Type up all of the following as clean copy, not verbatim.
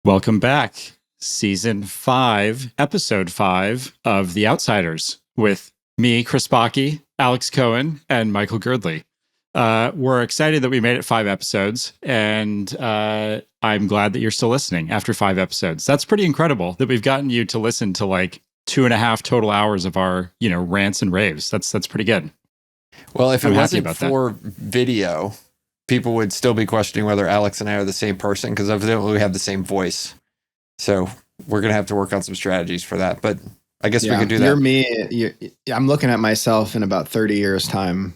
Welcome back. Season 5, Episode 5 of The Outsiders with me, Chris Bakke, Alex Cohen, and Michael Girdley. We're excited that we made it 5 episodes, and I'm glad that you're still listening after 5 episodes. That's pretty incredible that we've gotten you to listen to like 2.5 total hours of our, rants and raves. That's pretty good. Well, if it wasn't for video, people would still be questioning whether Alex and I are the same person, because evidently we have the same voice. So we're going to have to work on some strategies for that. But I guess we could do that. You're me. I'm looking at myself in about 30 years' time.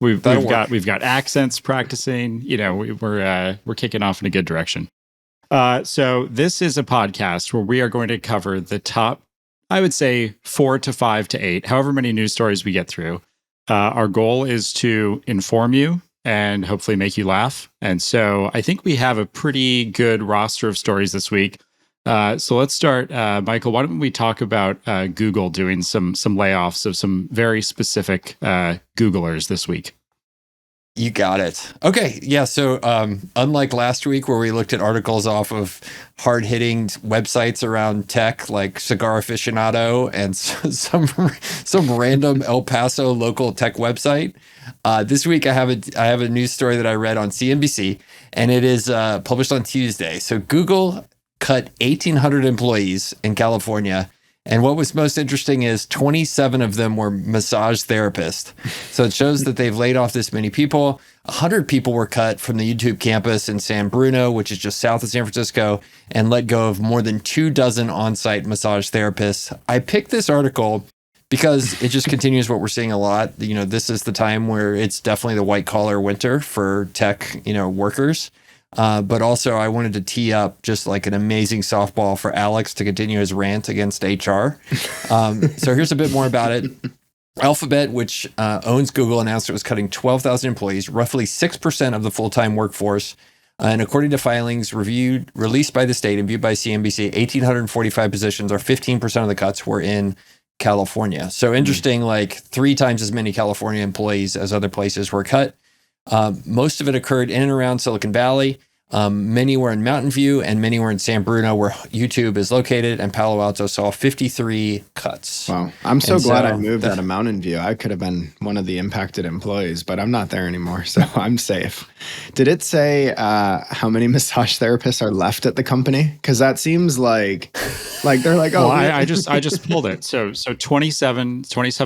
we've got accents practicing. We're kicking off in a good direction. So this is a podcast where we are going to cover the top, I would say 4 to 5 to 8, however many news stories we get through. Our goal is to inform you and hopefully make you laugh. And so I think we have a pretty good roster of stories this week. So let's start. Michael, why don't we talk about Google doing some layoffs of some very specific Googlers this week? You got it. Okay. Yeah. So unlike last week where we looked at articles off of hard-hitting websites around tech like Cigar Aficionado and some random El Paso local tech website, this week I have a news story that I read on CNBC, and it is published on Tuesday. So Google cut 1,800 employees in California. And what was most interesting is 27 of them were massage therapists. So it shows that they've laid off this many people. 100 people were cut from the YouTube campus in San Bruno, which is just south of San Francisco, and let go of more than 24 on-site massage therapists. I picked this article because it just continues what we're seeing a lot. This is the time where it's definitely the white-collar winter for tech, workers. But also I wanted to tee up just like an amazing softball for Alex to continue his rant against HR. So here's a bit more about it. Alphabet, which owns Google, announced it was cutting 12,000 employees, roughly 6% of the full-time workforce. And according to filings released by the state and viewed by CNBC, 1,845 positions, or 15% of the cuts, were in California. So interesting, like 3 times as many California employees as other places were cut. Most of it occurred in and around Silicon Valley. Many were in Mountain View, and many were in San Bruno, where YouTube is located, and Palo Alto saw 53 cuts. Wow. I'm so glad I moved out of Mountain View. I could have been one of the impacted employees, but I'm not there anymore, so I'm safe. Did it say how many massage therapists are left at the company? Because that seems like they're like, oh. Well, I just pulled it. So 27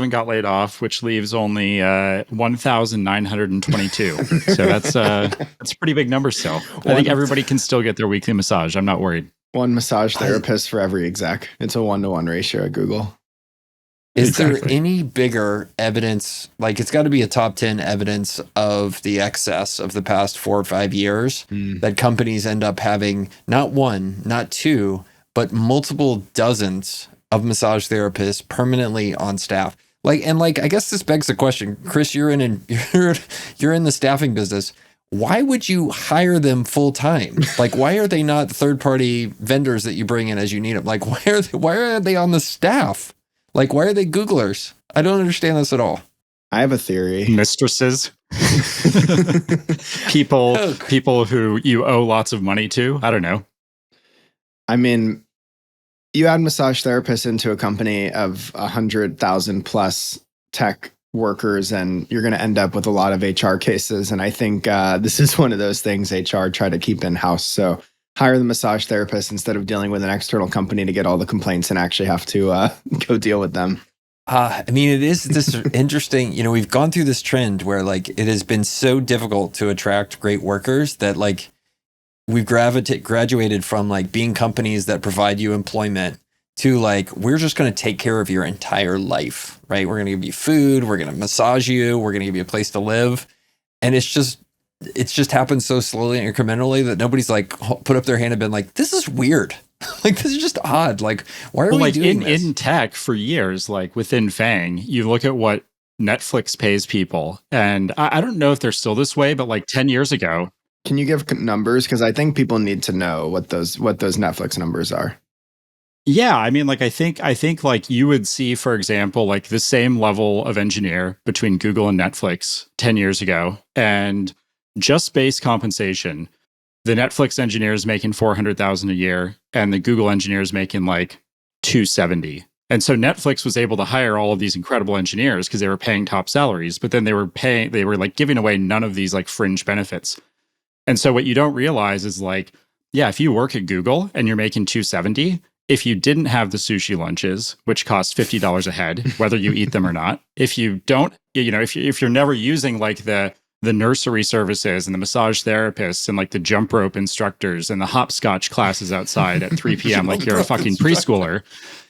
got laid off, which leaves only 1,922. So that's a pretty big number still. I think everybody can still get their weekly massage. I'm not worried. One massage therapist for every exec. It's a 1-to-1 ratio at Google. Is there any bigger evidence? Like, it's got to be a top 10 evidence of the excess of the past 4 or 5 years that companies end up having not 1, not 2, but multiple dozens of massage therapists permanently on staff. I guess this begs the question, Chris, you're in the staffing business. Why would you hire them full time? Like, why are they not third-party vendors that you bring in as you need them? Like, why are they on the staff? Like, why are they Googlers? I don't understand this at all. I have a theory. Mistresses, people who you owe lots of money to. I don't know. I mean, you add massage therapists into a company of 100,000 plus tech workers, and you're going to end up with a lot of HR cases. And I think this is one of those things HR try to keep in-house. So hire the massage therapist instead of dealing with an external company to get all the complaints and actually have to go deal with them. I mean, it is this interesting, we've gone through this trend where it has been so difficult to attract great workers that we've graduated from being companies that provide you employment to we're just going to take care of your entire life, right? We're going to give you food. We're going to massage you. We're going to give you a place to live. And it's just happened so slowly and incrementally that nobody's put up their hand and been like, this is weird. This is just odd. Why are we doing this? In tech for years, within FANG, you look at what Netflix pays people. And I don't know if they're still this way, but 10 years ago. Can you give numbers? Because I think people need to know what those Netflix numbers are. Yeah, I mean, I think you would see, for example, the same level of engineer between Google and Netflix 10 years ago, and just base compensation the Netflix engineer is making 400,000 a year, and the Google engineer is making like 270. And so Netflix was able to hire all of these incredible engineers because they were paying top salaries, but then they were like giving away none of these like fringe benefits. And so what you don't realize is like, yeah, if you work at Google and you're making 270, if you didn't have the sushi lunches, which cost $50 a head, whether you eat them or not, if you don't, if you're never using like the nursery services and the massage therapists and like the jump rope instructors and the hopscotch classes outside at 3 p.m. like you're a fucking preschooler,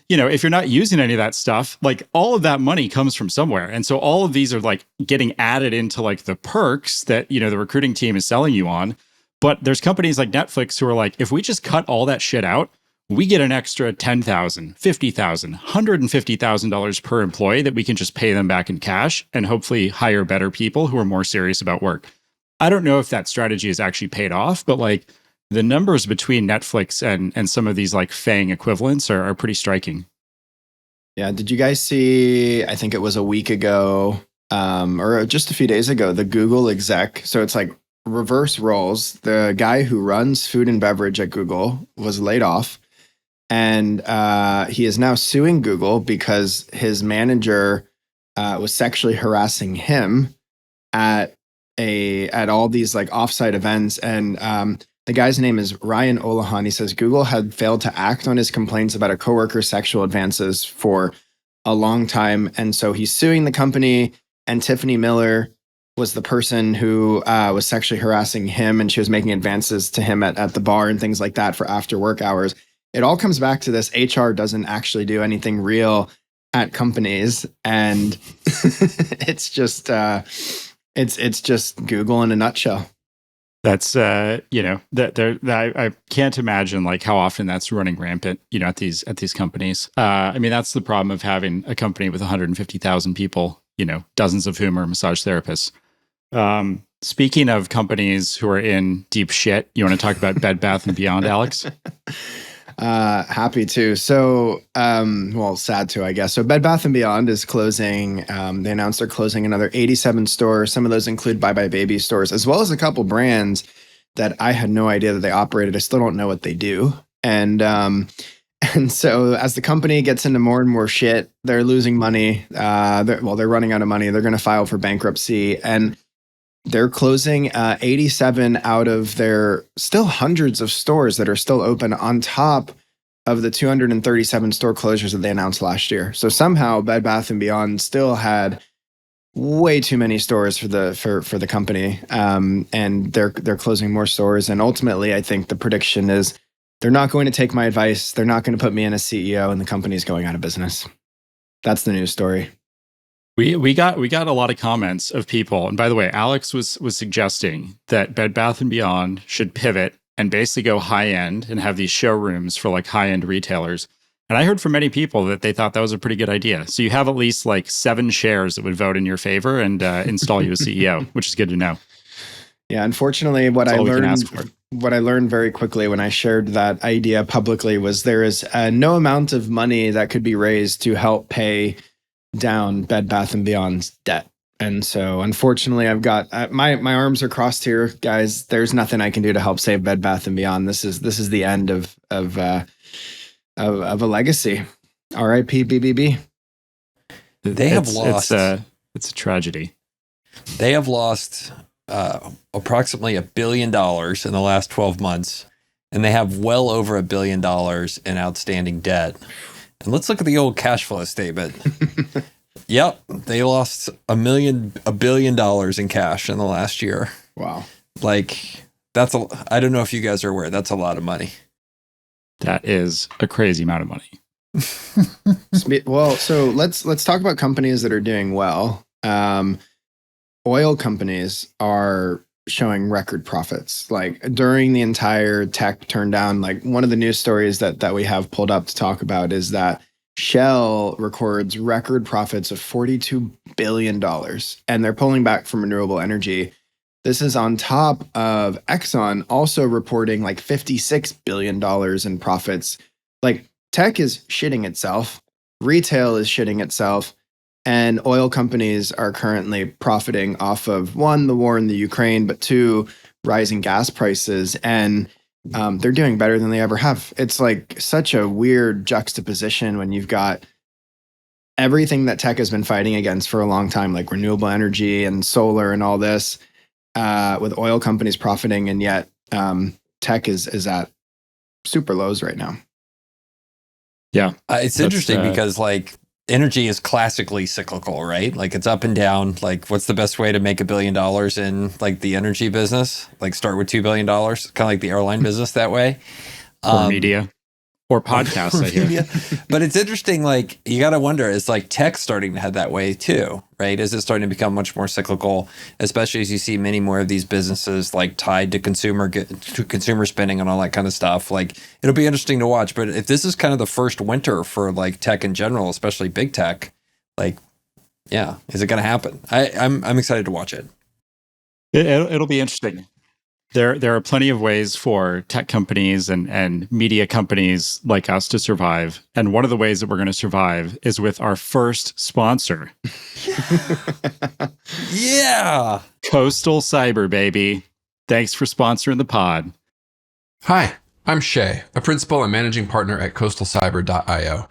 if you're not using any of that stuff, like all of that money comes from somewhere. And so all of these are like getting added into like the perks that, the recruiting team is selling you on. But there's companies like Netflix who are like, if we just cut all that shit out, we get an extra $10,000, $50,000, $150,000 per employee that we can just pay them back in cash and hopefully hire better people who are more serious about work. I don't know if that strategy has actually paid off, but like the numbers between Netflix and some of these like FANG equivalents are pretty striking. Yeah. Did you guys see, I think it was a week ago or just a few days ago, the Google exec. So it's like reverse roles. The guy who runs food and beverage at Google was laid off. And he is now suing Google because his manager was sexually harassing him at all these like offsite events. And the guy's name is Ryan Olahan. He says Google had failed to act on his complaints about a coworker's sexual advances for a long time. And so he's suing the company. And Tiffany Miller was the person who was sexually harassing him. And she was making advances to him at the bar and things like that for after work hours. It all comes back to this. HR doesn't actually do anything real at companies. And it's just Google in a nutshell. That's I can't imagine like how often that's running rampant, at these companies. I mean, that's the problem of having a company with 150,000 people, dozens of whom are massage therapists. Speaking of companies who are in deep shit, you want to talk about Bed Bath & Beyond, Alex? Happy to. So, sad to, I guess. So Bed Bath & Beyond is closing. They announced they're closing another 87 stores. Some of those include Bye Bye Baby stores, as well as a couple brands that I had no idea that they operated. I still don't know what they do. And so as the company gets into more and more shit, they're losing money. They're running out of money. They're going to file for bankruptcy. And they're closing 87 out of their still hundreds of stores that are still open on top of the 237 store closures that they announced last year. So somehow Bed Bath & Beyond still had way too many stores for the company. And they're closing more stores. And ultimately, I think the prediction is they're not going to take my advice. They're not going to put me in as CEO and the company's going out of business. That's the news story. We got a lot of comments of people, and by the way, Alex was suggesting that Bed Bath & Beyond should pivot and basically go high end and have these showrooms for like high end retailers. And I heard from many people that they thought that was a pretty good idea. So you have at least like 7 shares that would vote in your favor and install you as CEO, which is good to know. Yeah, unfortunately, what I learned very quickly when I shared that idea publicly was there is no amount of money that could be raised to help pay down Bed Bath & Beyond's debt. And so unfortunately, I've got my arms are crossed here, guys. There's nothing I can do to help save Bed Bath & Beyond. This is the end of a legacy. R.I.P. BBB. They have lost. It's a tragedy. They have lost approximately $1 billion in the last 12 months, and they have well over $1 billion in outstanding debt. And let's look at the old cash flow statement. Yep, they lost $1 billion in cash in the last year. Wow. Like I don't know if you guys are aware, that's a lot of money. That is a crazy amount of money. Well, so let's talk about companies that are doing well. Oil companies are showing record profits. Like during the entire tech turndown, like one of the news stories that we have pulled up to talk about is that Shell records record profits of $42 billion, and they're pulling back from renewable energy. This is on top of Exxon also reporting like $56 billion in profits. Like tech is shitting itself, retail is shitting itself, and oil companies are currently profiting off of, one, the war in the Ukraine, but two, rising gas prices, and they're doing better than they ever have. It's like such a weird juxtaposition when you've got everything that tech has been fighting against for a long time, like renewable energy and solar and all this, with oil companies profiting, and yet tech is at super lows right now. Yeah, it's interesting because like energy is classically cyclical, right? Like it's up and down. Like what's the best way to make $1 billion in like the energy business? Like start with $2 billion, kind of like the airline business that way. Or media. Or podcasts, I hear. But it's interesting, like, you got to wonder, is like tech starting to head that way too, right? Is it starting to become much more cyclical, especially as you see many more of these businesses like tied to consumer spending and all that kind of stuff? Like, it'll be interesting to watch. But if this is kind of the first winter for like tech in general, especially big tech, like, yeah, is it going to happen? I'm excited to watch it. It'll be interesting. There are plenty of ways for tech companies and media companies like us to survive. And one of the ways that we're going to survive is with our first sponsor. Yeah. Coastal Cyber, baby. Thanks for sponsoring the pod. Hi, I'm Shay, a principal and managing partner at coastalcyber.io.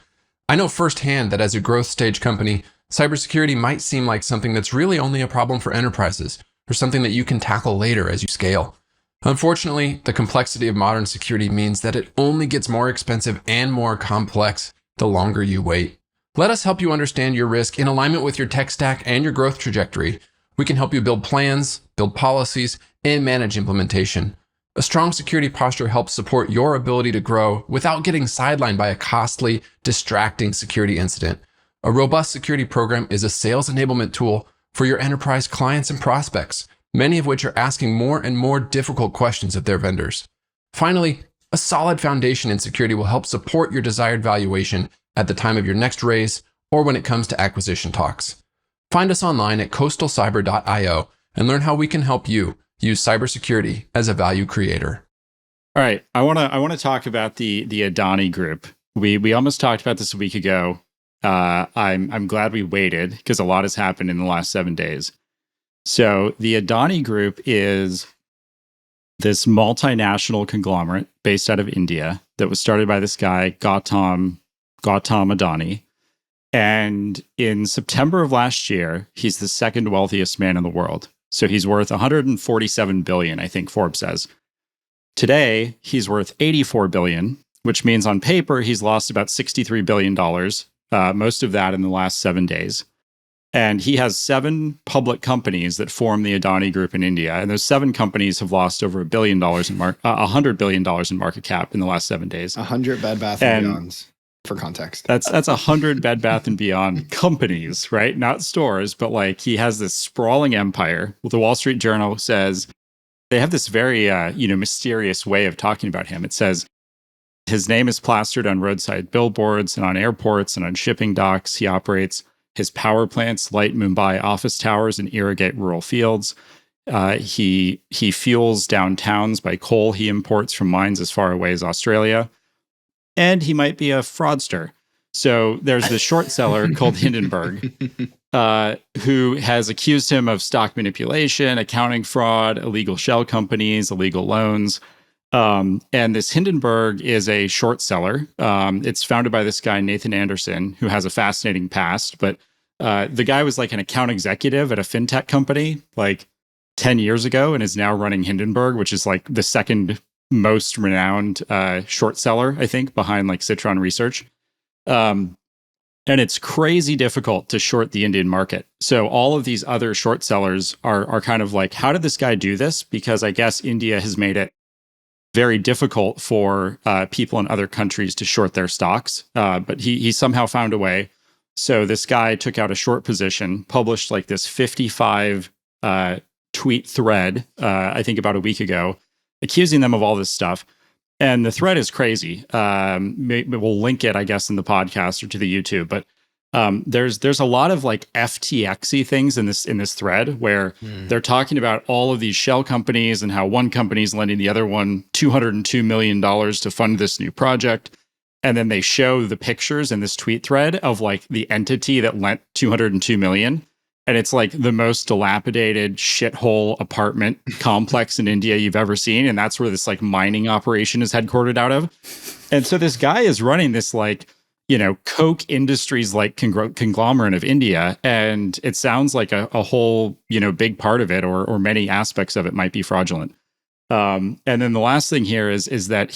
I know firsthand that as a growth stage company, cybersecurity might seem like something that's really only a problem for enterprises or something that you can tackle later as you scale. Unfortunately, the complexity of modern security means that it only gets more expensive and more complex the longer you wait. Let us help you understand your risk in alignment with your tech stack and your growth trajectory. We can help you build plans, build policies, and manage implementation. A strong security posture helps support your ability to grow without getting sidelined by a costly, distracting security incident. A robust security program is a sales enablement tool for your enterprise clients and prospects, many of which are asking more and more difficult questions of their vendors. Finally, a solid foundation in security will help support your desired valuation at the time of your next raise or when it comes to acquisition talks. Find us online at coastalcyber.io and learn how we can help you use cybersecurity as a value creator. All right, I want to talk about the Adani group. We almost talked about this a week ago. I'm glad we waited because a lot has happened in the last 7 days. So the Adani Group is this multinational conglomerate based out of India that was started by this guy, Gautam Adani. And in September of last year, he's the second wealthiest man in the world. So he's worth 147 billion, I think Forbes says. Today, he's worth 84 billion, which means on paper, he's lost about $63 billion, most of that in the last 7 days. And he has 7 public companies that form the Adani Group in India. And those 7 companies have lost over $100 billion in market cap in the last 7 days. 100 Bed Bath & Beyonds, for context. That's 100 Bed Bath & Beyond companies, right? Not stores, but like he has this sprawling empire. Well, the Wall Street Journal says they have this very, mysterious way of talking about him. It says his name is plastered on roadside billboards and on airports and on shipping docks. He operates his power plants light Mumbai office towers and irrigate rural fields. He fuels downtowns by coal he imports from mines as far away as Australia. And he might be a fraudster. So there's this short seller called Hindenburg, who has accused him of stock manipulation, accounting fraud, illegal shell companies, illegal loans. And this Hindenburg is a short seller. It's founded by this guy, Nathan Anderson, who has a fascinating past. But the guy was like an account executive at a fintech company like 10 years ago and is now running Hindenburg, which is like the second most renowned short seller, I think, behind like Citron Research. And it's crazy difficult to short the Indian market. So all of these other short sellers are kind of like, how did this guy do this? Because I guess India has made it very difficult for people in other countries to short their stocks. But he somehow found a way. So this guy took out a short position, published like this 55 tweet thread, I think about a week ago, accusing them of all this stuff. And the thread is crazy. We'll link it, I guess, in the podcast or to the YouTube. But there's a lot of like FTX-y things in this thread where they're talking about all of these shell companies and how one company is lending the other one $202 million to fund this new project. And then they show the pictures in this tweet thread of like the entity that lent $202 million. And it's like the most dilapidated shithole apartment complex in India you've ever seen. And that's where this like mining operation is headquartered out of. And so this guy is running this like, Coke Industries like conglomerate of India. And it sounds like a whole, big part of it or many aspects of it might be fraudulent. And then the last thing here is that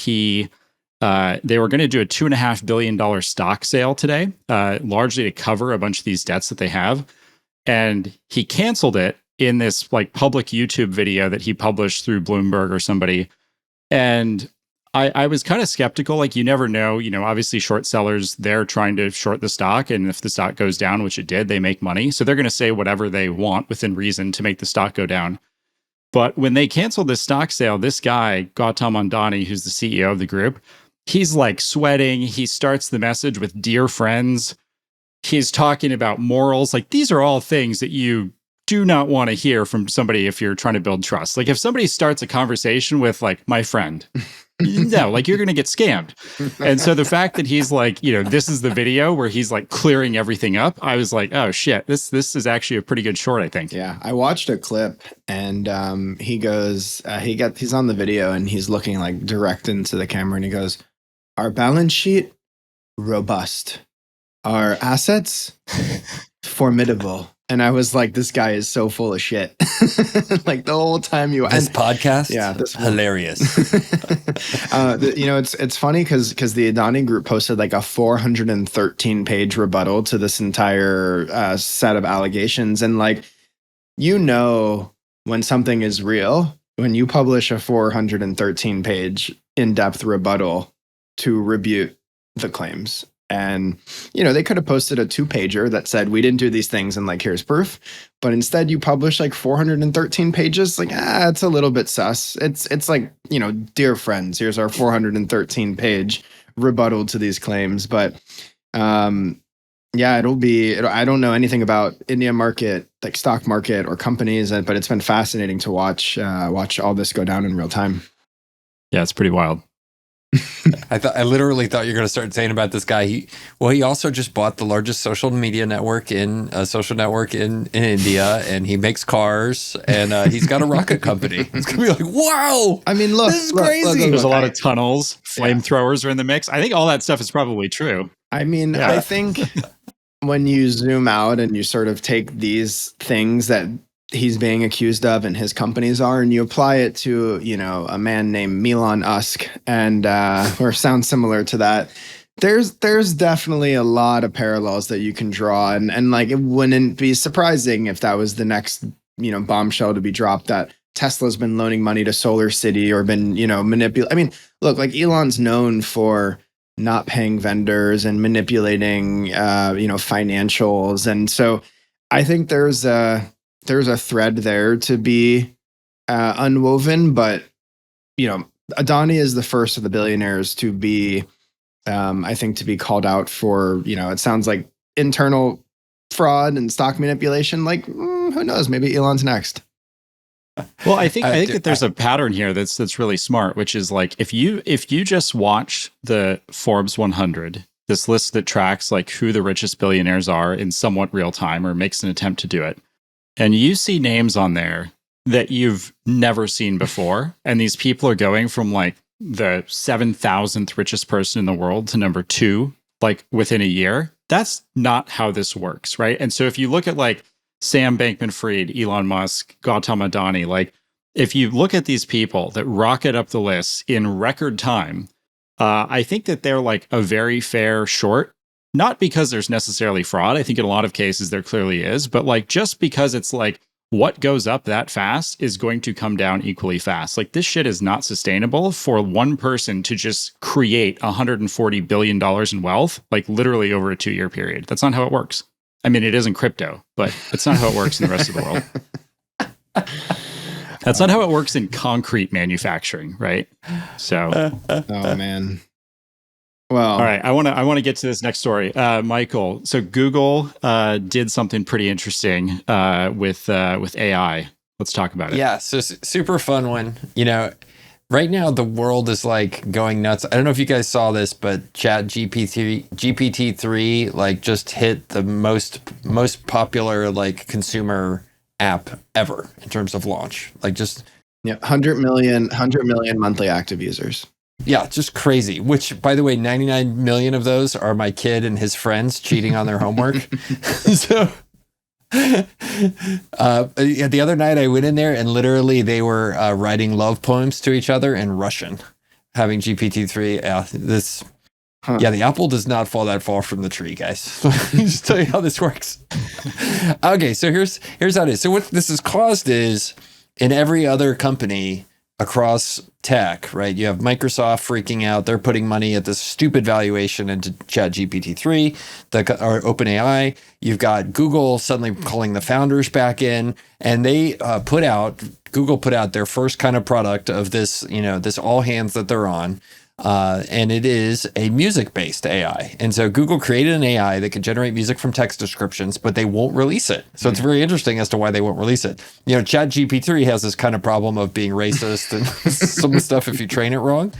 they were going to do a $2.5 billion stock sale today, largely to cover a bunch of these debts that they have. And he canceled it in this like public YouTube video that he published through Bloomberg or somebody. And I was kind of skeptical. Like, you never know, obviously short sellers, they're trying to short the stock. And if the stock goes down, which it did, they make money. So they're going to say whatever they want within reason to make the stock go down. But when they canceled this stock sale, this guy, Gautam Adani, who's the CEO of the group, he's like sweating. He starts the message with "Dear friends." He's talking about morals. Like, these are all things that you do not want to hear from somebody if you're trying to build trust. Like, if somebody starts a conversation with like, "My friend," no, like, you're going to get scammed. And so the fact that he's like, this is the video where he's like clearing everything up, I was like, oh shit, this is actually a pretty good short, I think. Yeah, I watched a clip and he goes, he's on the video and he's looking like direct into the camera and he goes, "Our balance sheet, robust. Our assets, formidable." And I was like, this guy is so full of shit. Like the whole time this podcast, yeah, this hilarious. It's funny because the Adani group posted like a 413-page rebuttal to this entire set of allegations, and like, when something is real when you publish a 413-page in-depth rebuttal to rebut the claims. And, they could have posted a 2-pager that said, "We didn't do these things and like, here's proof." But instead you publish like 413 pages. Like, it's a little bit sus. It's like, "Dear friends, here's our 413-page rebuttal to these claims." But, yeah, I don't know anything about India market, like stock market or companies, but it's been fascinating to watch all this go down in real time. Yeah, it's pretty wild. I literally thought you were going to start saying about this guy. He also just bought the largest social network in India, and he makes cars, and he's got a rocket company. It's going to be like, wow. I mean, this is crazy. There's a lot of tunnels, flamethrowers are in the mix. I think all that stuff is probably true. I mean, yeah. I think when you zoom out and you sort of take these things that he's being accused of and his companies are, and you apply it to, a man named Elon Musk and, or sounds similar to that, there's definitely a lot of parallels that you can draw. And like, it wouldn't be surprising if that was the next, bombshell to be dropped, that Tesla's been loaning money to Solar City or been, manipulating. I mean, look, like Elon's known for not paying vendors and manipulating, financials. And so I think there's a thread there to be unwoven, but Adani is the first of the billionaires to be, I think, to be called out for, it sounds like internal fraud and stock manipulation. Like, who knows? Maybe Elon's next. Well, I think that there's a pattern here that's really smart, which is like, if you just watch the Forbes 100, this list that tracks like who the richest billionaires are in somewhat real time or makes an attempt to do it, and you see names on there that you've never seen before, and these people are going from like the 7,000th richest person in the world to number 2, like within a year, that's not how this works, right? And so if you look at like Sam Bankman-Fried, Elon Musk, Gautam Adani, like if you look at these people that rocket up the list in record time, I think that they're like a very fair short. Not because there's necessarily fraud. I think in a lot of cases there clearly is, but like just because it's like what goes up that fast is going to come down equally fast. Like, this shit is not sustainable for one person to just create $140 billion in wealth, like literally over a 2-year period. That's not how it works. I mean, it is in crypto, but it's not how it works in the rest of the world. That's not how it works in concrete manufacturing, right? So, oh man. Well, all right. I want to get to this next story, Michael. So Google did something pretty interesting with AI. Let's talk about it. Yeah, so super fun one. right now the world is like going nuts. I don't know if you guys saw this, but GPT-3 like just hit the most popular like consumer app ever in terms of launch. Like just 100 million monthly active users. Yeah, just crazy. Which, by the way, 99 million of those are my kid and his friends cheating on their homework. So, the other night I went in there and literally they were writing love poems to each other in Russian, having GPT-3. Yeah, the apple does not fall that far from the tree, guys. Let me just tell you how this works. Okay, so here's how it is. So what this has caused is, in every other company across tech, right? You have Microsoft freaking out. They're putting money at this stupid valuation into ChatGPT-3, or OpenAI. You've got Google suddenly calling the founders back in, and they Google put out their first kind of product of this, this all hands that they're on. And it is a music-based AI. And so Google created an AI that can generate music from text descriptions, but they won't release it. So it's very interesting as to why they won't release it. ChatGPT has this kind of problem of being racist and some stuff if you train it wrong.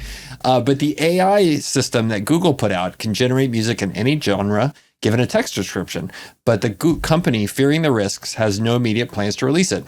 But the AI system that Google put out can generate music in any genre given a text description. But the company, fearing the risks, has no immediate plans to release it.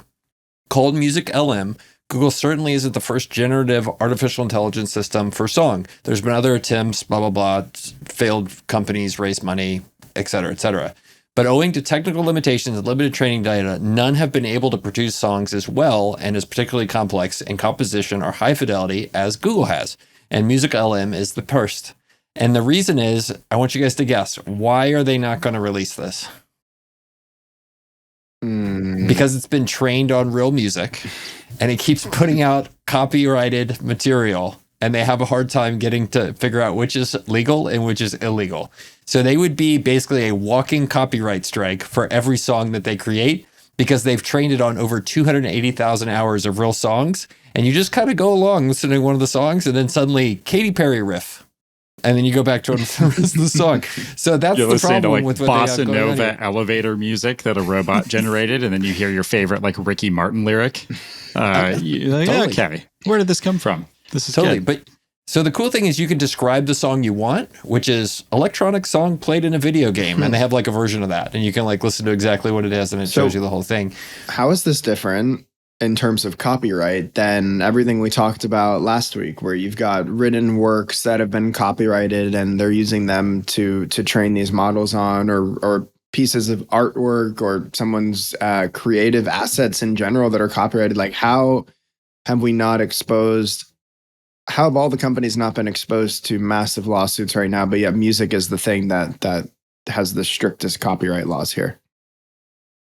Called Music LM, Google certainly isn't the first generative artificial intelligence system for song. There's been other attempts, blah, blah, blah, failed companies, raise money, et cetera, et cetera. But owing to technical limitations and limited training data, none have been able to produce songs as well and as particularly complex in composition or high fidelity as Google has. And Music LM is the first. And the reason is, I want you guys to guess, why are they not going to release this? Because it's been trained on real music and it keeps putting out copyrighted material, and they have a hard time getting to figure out which is legal and which is illegal. So they would be basically a walking copyright strike for every song that they create, because they've trained it on over 280,000 hours of real songs. And you just kind of go along listening to one of the songs and then suddenly Katy Perry riff. And then you go back to the rest of the song. So that's the problem with what Bossa Nova elevator music that a robot generated, and then you hear your favorite like Ricky Martin lyric. Totally. Okay, where did this come from? This is totally good. But so the cool thing is you can describe the song you want, which is electronic song played in a video game, and they have like a version of that, and you can like listen to exactly what it is, and it shows you the whole thing. How is this different in terms of copyright than everything we talked about last week, where you've got written works that have been copyrighted and they're using them to train these models on, or pieces of artwork or someone's creative assets in general that are copyrighted? Like, how have we not exposed, how have all the companies not been exposed to massive lawsuits right now? But yet music is the thing that has the strictest copyright laws here.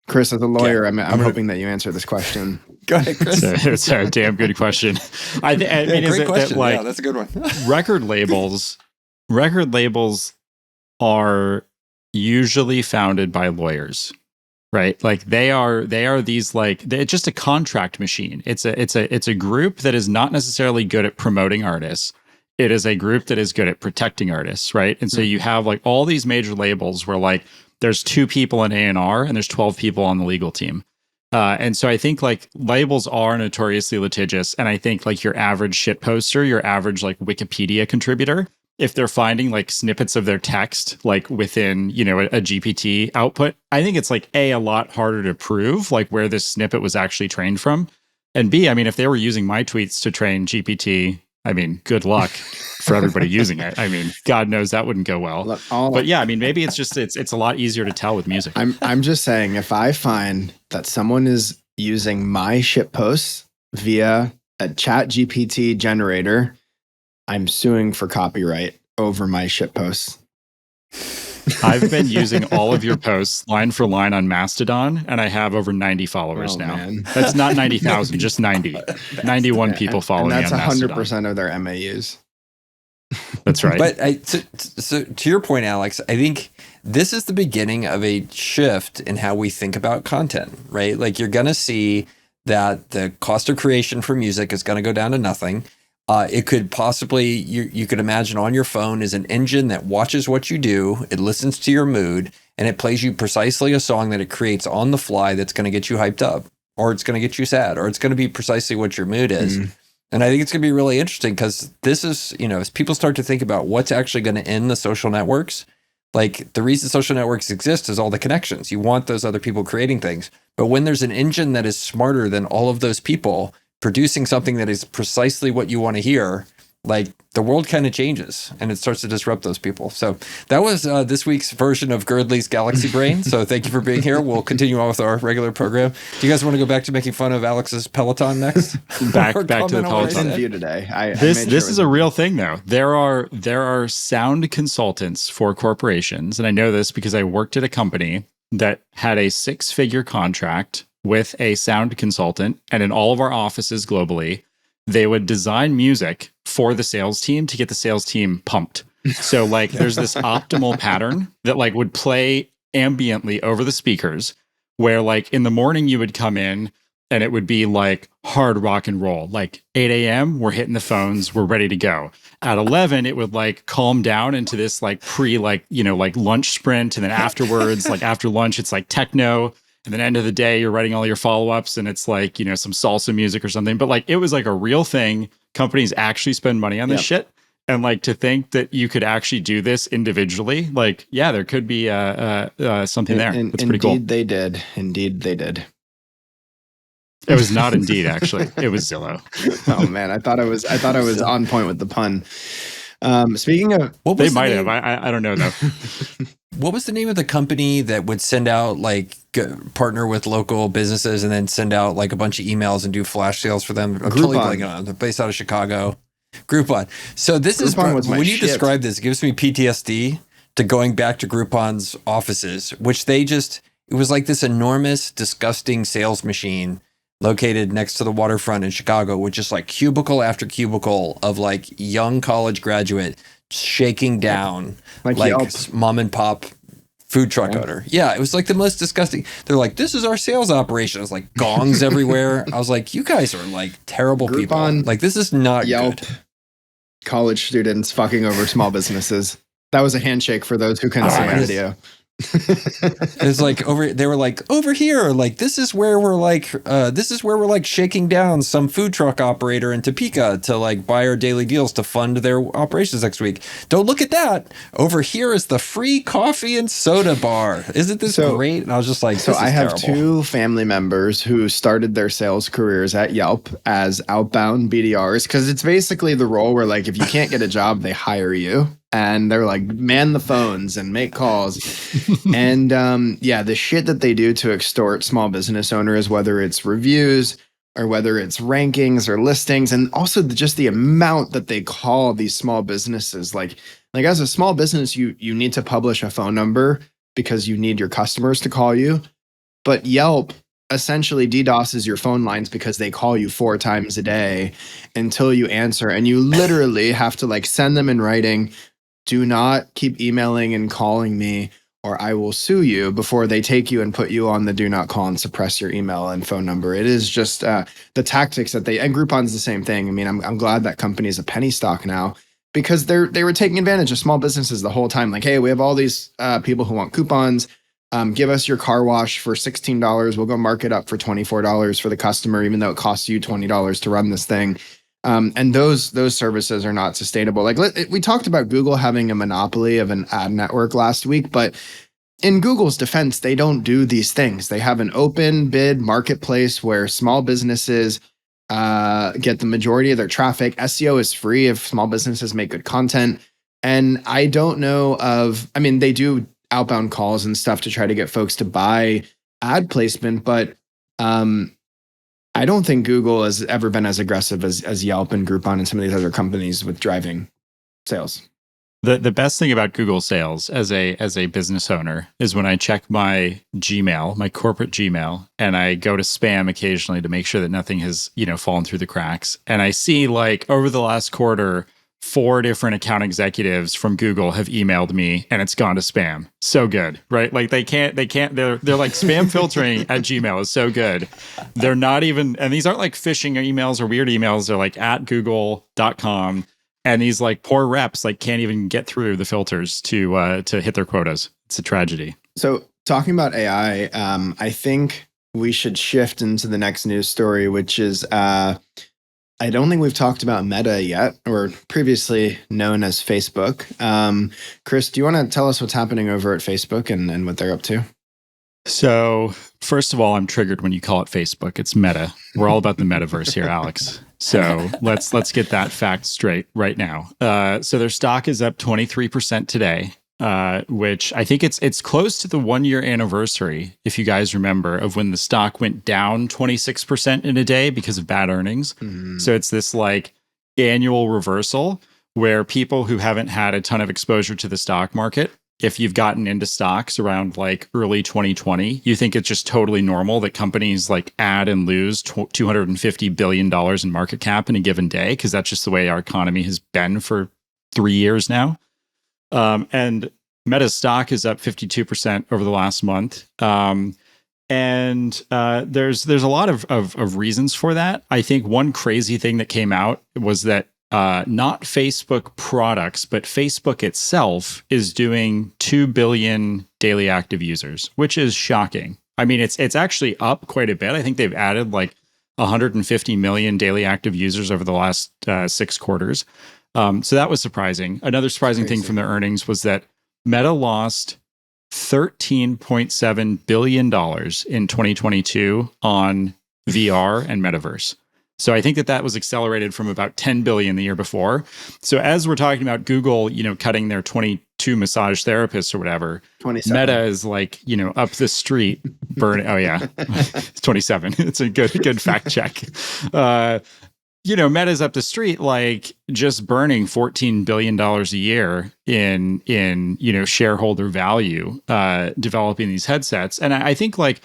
Chris, as a lawyer, I'm hoping that you answer this question. Go ahead, Chris. It's a damn good question. I mean, great question. Like, yeah, that's a good one. record labels are usually founded by lawyers, right? Like they are these like, it's just a contract machine. It's a group that is not necessarily good at promoting artists. It is a group that is good at protecting artists, right? And so you have like all these major labels where like there's 2 people in A&R and there's 12 people on the legal team. And so I think like labels are notoriously litigious. And I think like your average shit poster, your average like Wikipedia contributor, if they're finding like snippets of their text like within, a GPT output, I think it's like a lot harder to prove like where this snippet was actually trained from. And B, I mean, if they were using my tweets to train GPT, I mean, good luck for everybody using it. I mean, God knows that wouldn't go well. But yeah, I mean, maybe it's just it's a lot easier to tell with music. I'm just saying, if I find that someone is using my shit posts via a ChatGPT generator, I'm suing for copyright over my shit posts. I've been using all of your posts line for line on Mastodon, and I have over 90 followers now. Man. That's not 90,000, just 90. 91 people following me on Mastodon. And that's 100% of their MAUs. That's right. But so to your point, Alex, I think this is the beginning of a shift in how we think about content, right? Like you're going to see that the cost of creation for music is going to go down to nothing. It could possibly, you could imagine on your phone is an engine that watches what you do, it listens to your mood, and it plays you precisely a song that it creates on the fly that's going to get you hyped up, or it's going to get you sad, or it's going to be precisely what your mood is. And I think it's going to be really interesting because this is, as people start to think about what's actually going to end the social networks, like the reason social networks exist is all the connections. You want those other people creating things. But when there's an engine that is smarter than all of those people producing something that is precisely what you want to hear, like the world kind of changes and it starts to disrupt those people. So that was this week's version of Girdley's Galaxy Brain. So thank you for being here. We'll continue on with our regular program. Do you guys want to go back to making fun of Alex's Peloton next? back to the Peloton view today. This is a real thing though. There are sound consultants for corporations, and I know this because I worked at a company that had a 6-figure contract with a sound consultant, and in all of our offices globally, they would design music for the sales team to get the sales team pumped. So like there's this optimal pattern that like would play ambiently over the speakers where like in the morning you would come in and it would be like hard rock and roll, like 8 a.m. we're hitting the phones, we're ready to go. At 11, it would like calm down into this like like lunch sprint. And then afterwards, like after lunch, it's like techno. And then end of the day, you're writing all your follow-ups and it's like, some salsa music or something. But like, it was like a real thing. Companies actually spend money on this shit. And like to think that you could actually do this individually, like, yeah, there could be something there. That's pretty cool. Indeed, they did. It was not Indeed, actually. It was Zillow. Oh man, I thought I was on point with the pun. Speaking of, they might have. I don't know though. What was the name of the company that would send out like partner with local businesses and then send out like a bunch of emails and do flash sales for them? I'm totally blanking on it. Based out of Chicago. Groupon. So this Groupon is when you describe this, it gives me PTSD to going back to Groupon's offices, which it was like this enormous, disgusting sales machine located next to the waterfront in Chicago with just like cubicle after cubicle of like young college graduate shaking down like mom and pop food truck owner. Yeah, it was like the most disgusting. They're like, this is our sales operation. It's like gongs everywhere. I was like, you guys are like terrible Groupon, people. Like this is not Yelp, good. College students fucking over small businesses. That was a handshake for those who couldn't see my video. It's like they were like over here, like this is where we're like shaking down some food truck operator in Topeka to like buy our daily deals to fund their operations next week. Don't look at that. Over here is the free coffee and soda bar. Isn't this great? And I was just like, so I have two family members who started their sales careers at Yelp as outbound BDRs, because it's basically the role where like if you can't get a job, they hire you. And they're like, man the phones and make calls. And the shit that they do to extort small business owners, whether it's reviews or whether it's rankings or listings, and also just the amount that they call these small businesses. Like as a small business, you need to publish a phone number because you need your customers to call you. But Yelp essentially DDoSes your phone lines because they call you 4 times a day until you answer. And you literally have to like send them in writing, do not keep emailing and calling me or I will sue you, before they take you and put you on the do not call and suppress your email and phone number. It is just the tactics that and Groupon's the same thing. I mean, I'm glad that company is a penny stock now, because they were taking advantage of small businesses the whole time. Like, hey, we have all these people who want coupons. Give us your car wash for $16. We'll go mark it up for $24 for the customer, even though it costs you $20 to run this thing. And those services are not sustainable. Like we talked about Google having a monopoly of an ad network last week, but in Google's defense, they don't do these things. They have an open bid marketplace where small businesses get the majority of their traffic. SEO is free if small businesses make good content. And I don't know they do outbound calls and stuff to try to get folks to buy ad placement, but I don't think Google has ever been as aggressive as Yelp and Groupon and some of these other companies with driving sales. The best thing about Google sales as a business owner is when I check my Gmail, my corporate Gmail, and I go to spam occasionally to make sure that nothing has, fallen through the cracks. And I see like over the last quarter, 4 different account executives from Google have emailed me and it's gone to spam. So good, right? Like they're like spam filtering at Gmail is so good. They're not even, and these aren't like phishing emails or weird emails. They're like at google.com. And these like poor reps like can't even get through the filters to hit their quotas. It's a tragedy. So talking about AI, I think we should shift into the next news story, which is I don't think we've talked about Meta yet, or previously known as Facebook. Chris, do you want to tell us what's happening over at Facebook and what they're up to? So, first of all, I'm triggered when you call it Facebook. It's Meta. We're all about the metaverse here, Alex. So let's get that fact straight right now. So their stock is up 23% today, which I think it's close to the 1-year anniversary, if you guys remember, of when the stock went down 26% in a day because of bad earnings. Mm. So it's this like annual reversal where people who haven't had a ton of exposure to the stock market, if you've gotten into stocks around like early 2020, you think it's just totally normal that companies like add and lose $250 billion in market cap in a given day, because that's just the way our economy has been for 3 years now. And Meta's stock is up 52% over the last month. And there's a lot of reasons for that. I think one crazy thing that came out was that not Facebook products, but Facebook itself is doing 2 billion daily active users, which is shocking. I mean, it's actually up quite a bit. I think they've added like 150 million daily active users over the last 6 quarters. So that was surprising. Another surprising thing from their earnings was that Meta lost $13.7 billion in 2022 on VR and metaverse. So I think that was accelerated from about 10 billion the year before. So as we're talking about Google, cutting their 22 massage therapists or whatever, 27. Meta is like, up the street burning. Oh yeah, it's 27. It's a good fact check. Meta's up the street, like just burning $14 billion a year in shareholder value, developing these headsets. And I think like,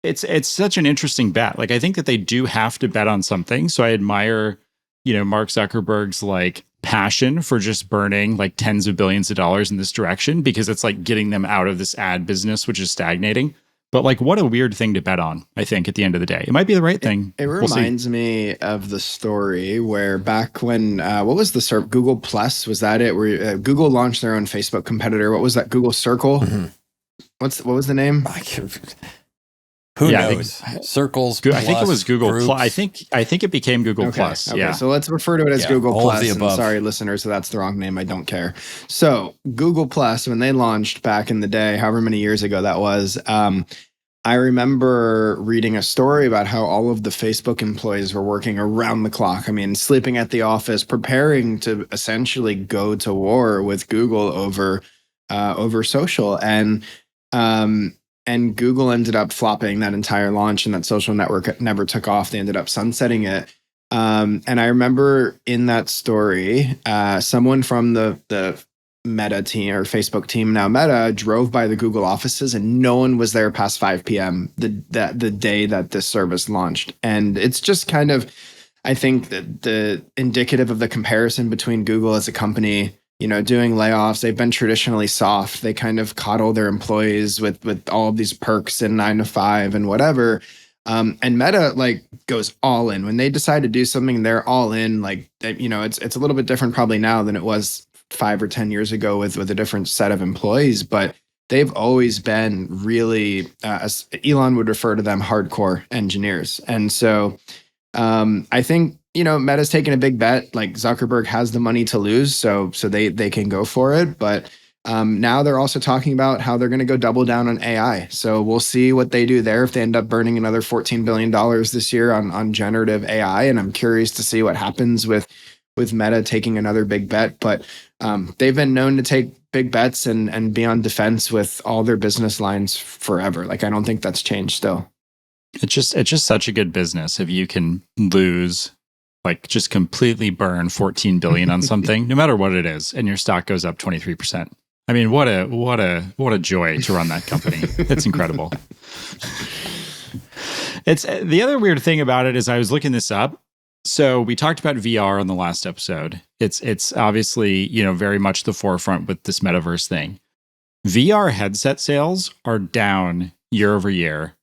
it's such an interesting bet. Like, I think that they do have to bet on something. So I admire, Mark Zuckerberg's like passion for just burning like tens of billions of dollars in this direction, because it's like getting them out of this ad business, which is stagnating. But like, what a weird thing to bet on, I think, at the end of the day. It might be the right thing. It reminds me of the story where back when, what was the SERP? Google Plus, was that it? Where Google launched their own Facebook competitor. What was that? Google Circle? Mm-hmm. What was the name? Who knows? Circles. I think it was Google Plus. I think it became Google Plus. Okay. Yeah. So let's refer to it as Google Plus. And sorry, listeners, so that's the wrong name. I don't care. So Google Plus, when they launched back in the day, however many years ago that was, I remember reading a story about how all of the Facebook employees were working around the clock. I mean, sleeping at the office, preparing to essentially go to war with Google over social. And Google ended up flopping that entire launch, and that social network never took off. They ended up sunsetting it. And I remember in that story, someone from the Meta team, or Facebook team, now Meta, drove by the Google offices, and no one was there past 5 p.m. the day that this service launched. And it's just kind of, I think, that the indicative of the comparison between Google as a company, doing layoffs. They've been traditionally soft. They kind of coddle their employees with all of these perks and 9 to 5 and whatever. And Meta like goes all in. When they decide to do something, they're all in. Like, it's a little bit different probably now than it was 5 or 10 years ago with a different set of employees. But they've always been really, as Elon would refer to them, hardcore engineers. And so I think, Meta's taking a big bet. Like, Zuckerberg has the money to lose, so they can go for it. But now they're also talking about how they're going to go double down on AI. So we'll see what they do there, if they end up burning another $14 billion this year on generative AI. And I'm curious to see what happens with Meta taking another big bet. But they've been known to take big bets and be on defense with all their business lines forever. Like, I don't think that's changed still. It's just such a good business if you can lose, like, just completely burn 14 billion on something, no matter what it is, and your stock goes up 23%. I mean, what a joy to run that company. It's incredible. It's the other weird thing about it is I was looking this up. So we talked about VR on the last episode. It's obviously, very much the forefront with this metaverse thing. VR headset sales are down year over year.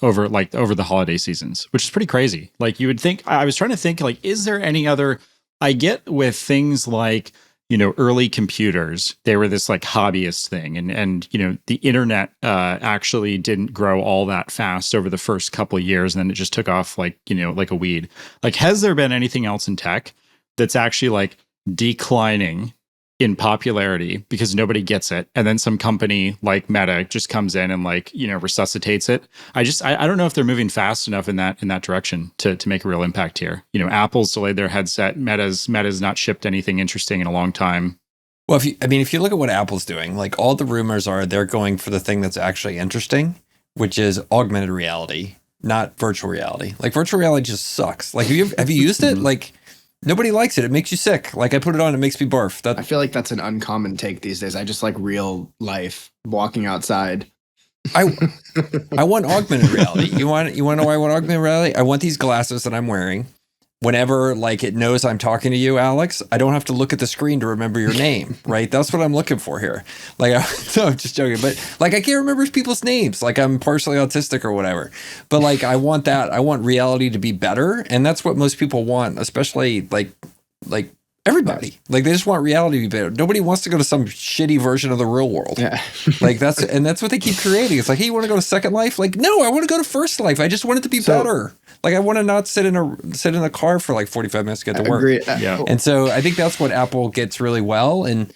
Over the holiday seasons, which is pretty crazy. Like, you would think, I was trying to think, like, is there any other, I get with things like, early computers, they were this like hobbyist thing. And the internet actually didn't grow all that fast over the first couple of years. And then it just took off like a weed. Like, has there been anything else in tech that's actually like declining in popularity because nobody gets it, and then some company like Meta just comes in and like resuscitates it? I don't know if they're moving fast enough in that direction to make a real impact here. Apple's delayed their headset. Meta's not shipped anything interesting in a long time. Well, if you look at what Apple's doing, like all the rumors are they're going for the thing that's actually interesting, which is augmented reality, not virtual reality. Like virtual reality just sucks. Like have you used it? Like, nobody likes it. It makes you sick. Like I put it on, it makes me barf. I feel like that's an uncommon take these days. I just like real life, walking outside. I want augmented reality. You want to know why I want augmented reality? I want these glasses that I'm wearing. Whenever like it knows I'm talking to you, Alex, I don't have to look at the screen to remember your name, right? That's what I'm looking for here. Like, no, I'm just joking, but like I can't remember people's names. Like I'm partially autistic or whatever. But like I want that. I want reality to be better, and that's what most people want, especially like everybody. Like they just want reality to be better. Nobody wants to go to some shitty version of the real world. Yeah. Like that's what they keep creating. It's like, hey, you want to go to Second Life? Like, no, I want to go to First Life. I just want it to be better. Like I want to not sit in a car for like 45 minutes to get to work. Agree. Yeah. And so I think that's what Apple gets really well. And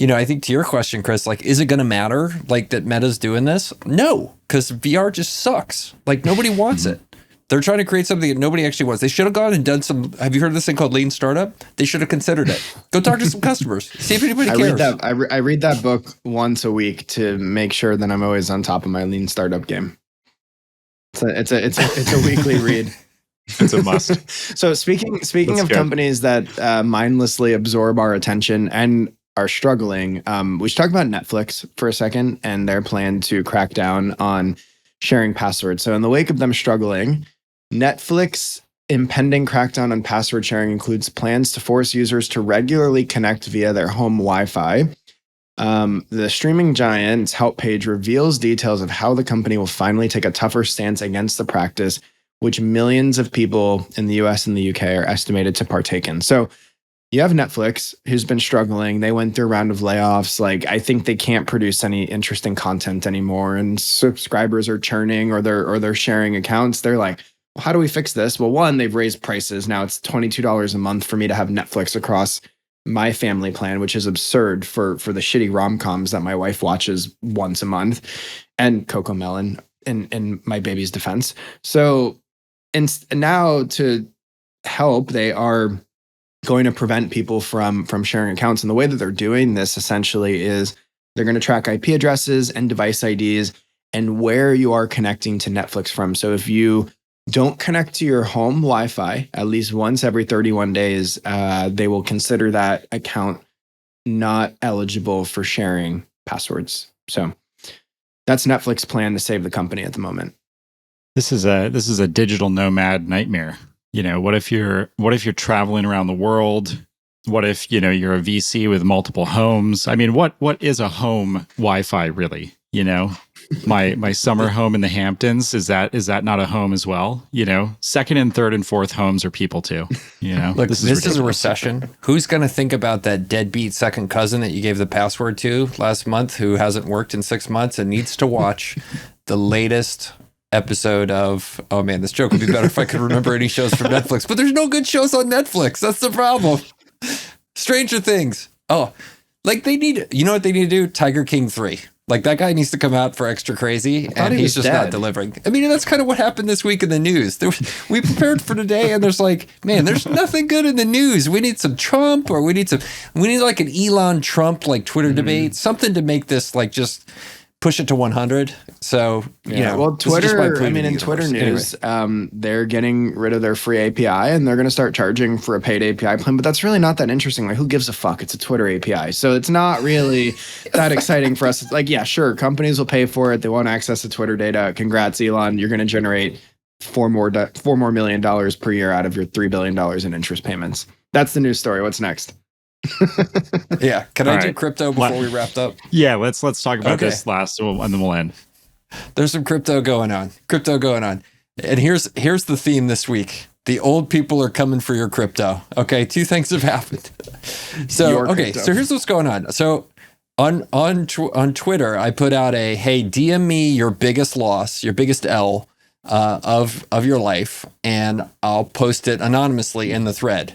I think to your question, Chris, like, is it going to matter like that Meta's doing this? No, because VR just sucks. Like nobody wants it. They're trying to create something that nobody actually wants. They should have gone and done some. Have you heard of this thing called Lean Startup? They should have considered it. Go talk to some customers. See if anybody cares. I read that book once a week to make sure that I'm always on top of my Lean Startup game. It's a weekly read. It's a must. So speaking of companies that mindlessly absorb our attention and are struggling, we should talk about Netflix for a second and their plan to crack down on sharing passwords. So in the wake of them struggling, Netflix impending crackdown on password sharing includes plans to force users to regularly connect via their home Wi-Fi. The streaming giant's help page reveals details of how the company will finally take a tougher stance against the practice, which millions of people in the US and the UK are estimated to partake in. So you have Netflix, who's been struggling. They went through a round of layoffs. Like, I think they can't produce any interesting content anymore, and subscribers are churning or they're sharing accounts. They're like, well, how do we fix this? Well, one, they've raised prices. Now it's $22 a month for me to have Netflix across my family plan, which is absurd for the shitty rom-coms that my wife watches once a month, and CoComelon in my baby's defense. So, and now to help, they are going to prevent people from sharing accounts. And the way that they're doing this essentially is they're going to track IP addresses and device IDs and where you are connecting to Netflix from. So if you don't connect to your home Wi-Fi at least once every 31 days, they will consider that account not eligible for sharing passwords. So that's Netflix's plan to save the company at the moment. This is a digital nomad nightmare. What if you're traveling around the world? What if, you're a VC with multiple homes? I mean, what is a home Wi-Fi really? My summer home in the Hamptons, is that not a home as well? Second and third and fourth homes are people too. Look, this is a recession. Who's going to think about that deadbeat second cousin that you gave the password to last month who hasn't worked in 6 months and needs to watch the latest episode of, oh man, this joke would be better if I could remember any shows from Netflix, but there's no good shows on Netflix. That's the problem. Stranger Things. Oh, like you know what they need to do? Tiger King 3. Like that guy needs to come out for Extra Crazy, and he's just not delivering. I mean, that's kind of what happened this week in the news. We prepared for today, and there's like, man, there's nothing good in the news. We need some Trump, or we need like an Elon Trump like Twitter debate, something to make this like just push it to 100. So, well, Twitter, in Twitter news, they're getting rid of their free API and they're going to start charging for a paid API plan, but that's really not that interesting. Like, who gives a fuck? It's a Twitter API. So it's not really that exciting for us. It's like, yeah, sure, companies will pay for it. They want access to Twitter data. Congrats, Elon. You're going to generate $4 more million per year out of your $3 billion in interest payments. That's the news story. What's next? Yeah. Can I do crypto before we wrap up? Yeah, let's talk about this last, and then we'll end. There's some crypto going on. And here's the theme this week. The old people are coming for your crypto. Okay, two things have happened. So, okay, so here's what's going on. So on Twitter, I put out a, hey, DM me your biggest loss, your biggest L of your life, and I'll post it anonymously in the thread.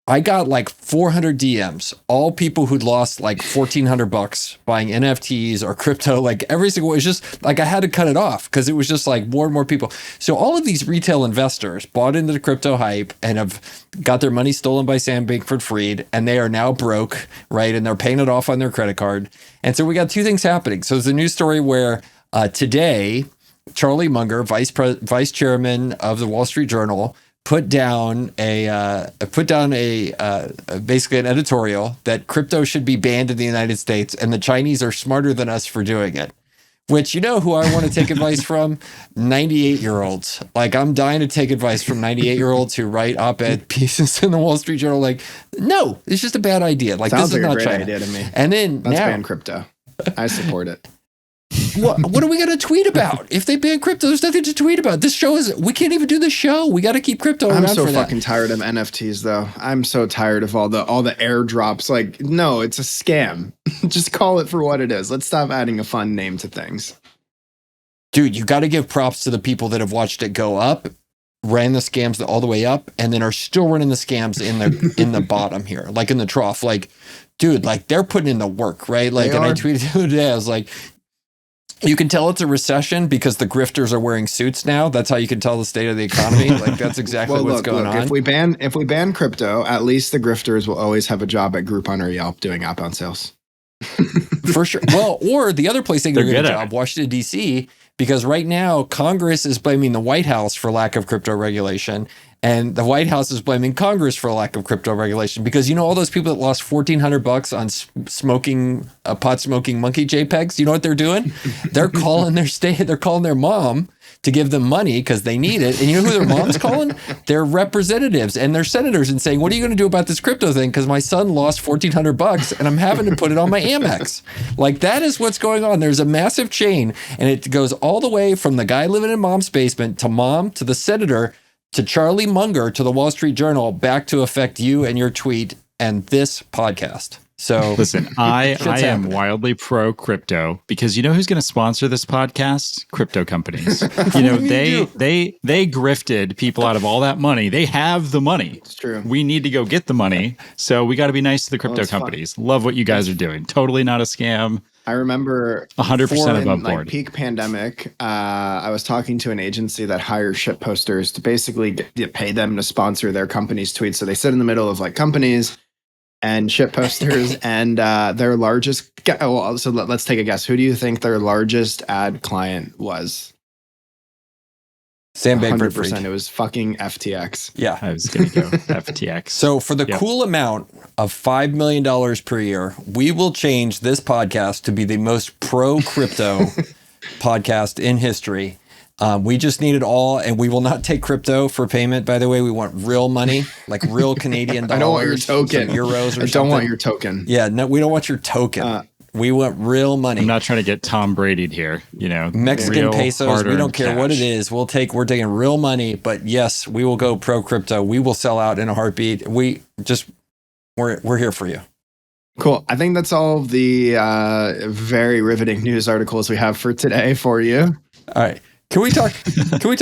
I got like 400 DMs, all people who'd lost like $1,400 buying NFTs or crypto, like every single, it was just like I had to cut it off because it was just like more and more people. So all of these retail investors bought into the crypto hype and have got their money stolen by Sam Bankman-Fried, and they are now broke, right? And they're paying it off on their credit card. And so we got two things happening. So there's a news story where today, Charlie Munger, vice chairman of the Wall Street Journal, put down basically an editorial that crypto should be banned in the United States, and the Chinese are smarter than us for doing it. Which, you know who I want to take advice from? 98-year-olds. Like, I'm dying to take advice from 98-year-olds who write op-ed pieces in the Wall Street Journal. Like, no, it's just a bad idea. Like, sounds this is like not a great China. idea to me. And then let's now, ban crypto. I support it. What are we going to tweet about? If they ban crypto, there's nothing to tweet about. This show we can't even do the show. We got to keep crypto around. I'm so for fucking tired of NFTs though. I'm so tired of all the airdrops. Like, no, it's a scam. Just call it for what it is. Let's stop adding a fun name to things. Dude, you got to give props to the people that have watched it go up, ran the scams all the way up, and then are still running the scams in the bottom here, like in the trough. Like, dude, like they're putting in the work, right? Like, and I tweeted the other day, I was like, you can tell it's a recession because the grifters are wearing suits now. That's how you can tell the state of the economy. Like, that's exactly what's going on. If we ban crypto, at least the grifters will always have a job at Groupon or Yelp doing outbound sales. For sure. Well, or the other place they can get a job, Washington, D.C., because right now Congress is blaming the White House for lack of crypto regulation. And the White House is blaming Congress for a lack of crypto regulation because, you know, all those people that lost $1,400 on pot smoking monkey JPEGs, you know what they're doing? They're calling they're calling their mom to give them money because they need it. And you know who their mom's calling? Their representatives and their senators and saying, what are you going to do about this crypto thing? Because my son lost $1,400 and I'm having to put it on my Amex. Like, that is what's going on. There's a massive chain, and it goes all the way from the guy living in mom's basement to mom to the senator to Charlie Munger, to the Wall Street Journal, back to affect you and your tweet and this podcast. So listen, I am wildly pro crypto because you know who's going to sponsor this podcast? Crypto companies. You know, they grifted people out of all that money. They have the money. It's true. We need to go get the money. So we got to be nice to the crypto companies. Fun. Love what you guys are doing. Totally not a scam. I remember 100% above board. Peak pandemic, I was talking to an agency that hires ship posters to basically pay them to sponsor their company's tweets. So they sit in the middle of like companies and ship posters, and their largest. So let's take a guess. Who do you think their largest ad client was? Sam Bankman-Fried. It was fucking FTX. Yeah. I was going to go FTX. So for the cool amount of $5 million per year, we will change this podcast to be the most pro-crypto podcast in history. We just need it all, and we will not take crypto for payment, by the way. We want real money, like real Canadian dollars. I don't want your token. Euros or something. I don't want your token. Yeah, no, we don't want your token. We want real money. I'm not trying to get Tom Brady'd here, you know. Mexican pesos, we don't care what it is. We're taking real money, but yes, we will go pro crypto. We will sell out in a heartbeat. We're here for you. Cool. I think that's all of the very riveting news articles we have for today for you. All right. Can we talk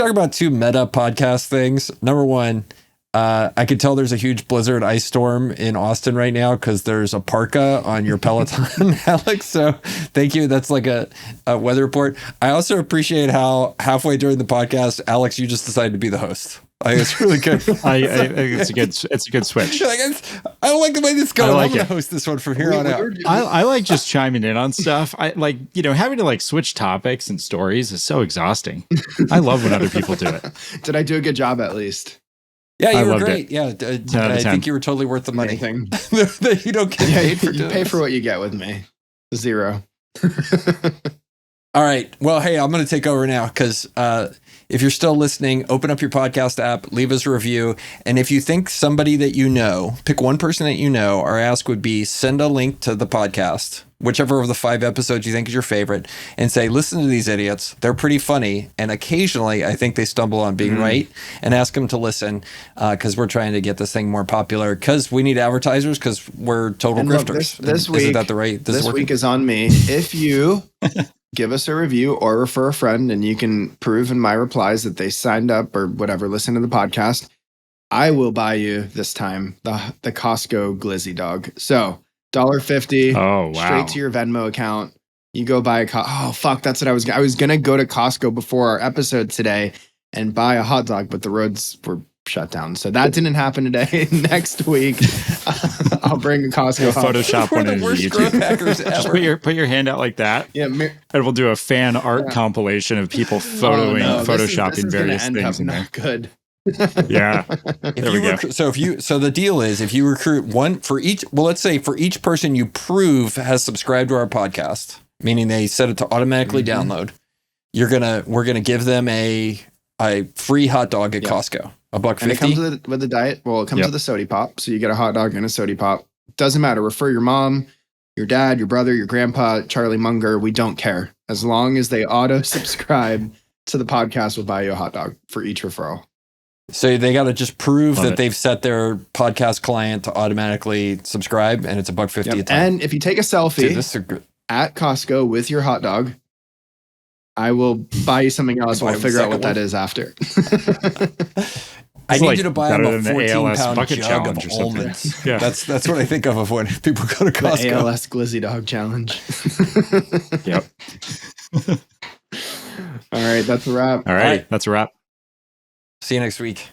about two meta podcast things? Number one, I could tell there's a huge blizzard ice storm in Austin right now because there's a parka on your Peloton, Alex. So thank you. That's like a weather report. I also appreciate how halfway during the podcast, Alex, you just decided to be the host. I think it's really good. It's a good switch. I don't like the way this goes. I'm going to host this one from here on out. I like just chiming in on stuff. I like, you know, having to like switch topics and stories is so exhausting. I love when other people do it. Did I do a good job at least? Yeah, you were great. Yeah, I think you were totally worth the money. That you don't get paid for. You pay for what you get with me. 0. All right. Well, hey, I'm going to take over now because if you're still listening, open up your podcast app, leave us a review. And if you think somebody that you know, pick one person that you know, our ask would be send a link to the podcast whichever of the 5 episodes you think is your favorite, and say, listen to these idiots. They're pretty funny. And occasionally, I think they stumble on being right, and ask them to listen because we're trying to get this thing more popular because we need advertisers because we're total grifters. This week, isn't that the right? This week is on me. If you give us a review or refer a friend, and you can prove in my replies that they signed up or whatever, listen to the podcast, I will buy you this time the Costco Glizzy Dog. So $1.50 straight to your Venmo account. You go buy oh fuck, that's what I was gonna go to Costco before our episode today and buy a hot dog, but the roads were shut down, so that didn't happen today. Next week I'll bring a Costco Photoshop one into YouTube. Just put your hand out like that, and we'll do a fan art compilation of people photoshopping various things in there. Good. Yeah. So the deal is, if you recruit one for each, well, let's say for each person you prove has subscribed to our podcast, meaning they set it to automatically download, we're gonna give them a free hot dog at Costco. $1.50. And it comes with the diet. Well, it comes with a soda pop, so you get a hot dog and a soda pop. Doesn't matter. Refer your mom, your dad, your brother, your grandpa, Charlie Munger. We don't care, as long as they auto subscribe to the podcast. We'll buy you a hot dog for each referral. So they got to just prove that they've set their podcast client to automatically subscribe, and it's $1.50 a time. And if you take a selfie at Costco with your hot dog, I will buy you something else. We'll figure out what that is after. I need you to buy them a 14-pound jug challenge of or something. almonds. Yeah. That's what I think of when people go to Costco. The ALS Glizzy Dog Challenge. Yep. All right, that's a wrap. All right, that's a wrap. See you next week.